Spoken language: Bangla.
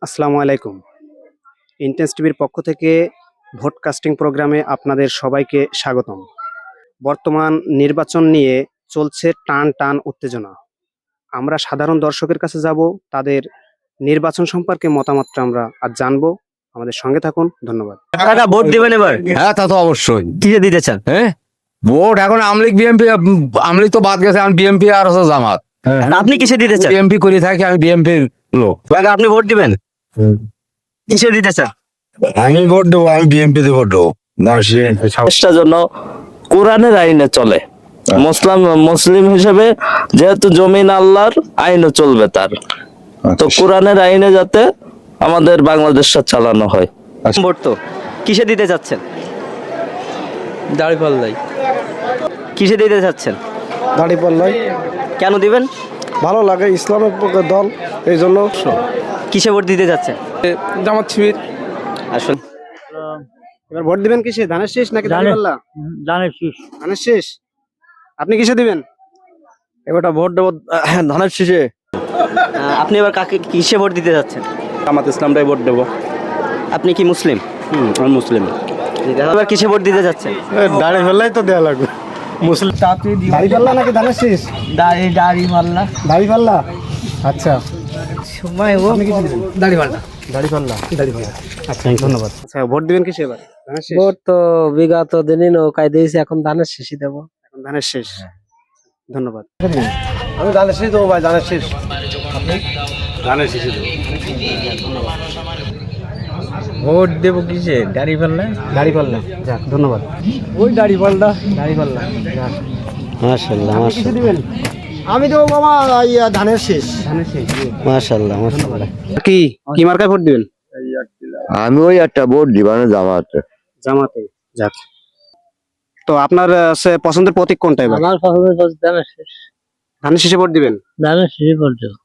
আসসালামু আলাইকুম। ইন্টেন্স টিভির পক্ষ থেকে ভোট কাস্টিং প্রোগ্রামে আপনাদের সবাইকে স্বাগতম। বর্তমান নির্বাচন নিয়ে চলছে টান টান উত্তেজনা। আমরা সাধারণ দর্শকের কাছে যাব, তাদের নির্বাচন সম্পর্কে মতামতটা আমরা আজ জানবো। আমাদের সঙ্গে থাকুন, ধন্যবাদ। কাকা ভোট দিবেন এবার? হ্যাঁ, তা তো অবশ্যই। কিসে দিতে চান? হ্যাঁ, ভোট এখন আমলিগ বিএমপি, আমলিগ তো বাদ গেছে, আমি বিএমপি আর হচ্ছে জামাত। আপনি কিসে দিতে চান? বিএমপি করে থাকি, আমি বিএমপির লোক। কাকা আপনি ভোট দিবেন? কিসে দিতে চান? আমি ভোট দেবো, আমি বিএনপি তে ভোট দেবো। দেশটার জন্য কোরআনের আইনে চলে। মুসলিম হিসেবে যেহেতু জমিন আল্লাহর, আইনও চলবে তার। তো কোরআনের আইনে যাতে আমাদের বাংলাদেশটা চালানো হয়। ভোট তো কিসে দিতে চাচ্ছেন? দাঁড়িপাল্লাই। কিসে দিতে চাচ্ছেন? দাঁড়িপাল্লাই কেন দিবেন? ভালো লাগে, ইসলামের পক্ষে দল, এই জন্য। কিসে ভোট দিতে চাচ্ছেন? জামাত শিবির। আসলে এবার ভোট দিবেন কিসে? ধানের শীষ নাকি দাঁড়িপাল্লা? ধানের শীষ। ধানের শীষ। আপনি কিসে দিবেন? এবারটা ভোট দেবো ধানের শীষে। আপনি এবার কাকে কিসে ভোট দিতে যাচ্ছেন? জামাত ইসলামটাই ভোট দেবো। আপনি কি মুসলিম? আমি মুসলিম। এবার কিসে ভোট দিতে যাচ্ছেন? দাঁড়িপাল্লাই তো দেওয়া লাগবে। মুসলিম। দাঁড়িপাল্লা নাকি ধানের শীষ? দাঁড়িপাল্লা। দাঁড়িপাল্লা। আচ্ছা, সময় ও দাঁড়িপাল্লা। দাঁড়িপাল্লা। আচ্ছা, ধন্যবাদ। আচ্ছা, ভোট দিবেন কিসে এবার? ধানের শীষ? ভোট তো বিগত দিনই নৌকায় দিয়েছি, এখন ধানের শীষই দেবো। এখন ধানের শীষ। ধন্যবাদ। আমি ধানের শীষ দেবো ভাই, ধানের শীষ। ধানের শীষে দেবো। ভোট দেবো কিসে? দাঁড়িপাল্লা। দাঁড়িপাল্লা। যাক, ধন্যবাদ। ওই দাঁড়িপাল্লা। দাঁড়িপাল্লা। যাক। মাশাআল্লাহ, আপনি কিসে দিবেন? আমি দেবো বাবা ধানের শীষ। ধানের শীষ। মাশাআল্লাহ, মাশাআল্লাহ। কি কি মার্কায় ভোট দিবেন? আমি ওই একটা ভোট দিব না জামাত। জামাতে। যাক। তো আপনার পছন্দের প্রতীক কোনটা এবার? আমার পছন্দের ধানের শীষ। ধানের শীষে ভোট দিবেন? ধানের শীষই ভোট দেবো।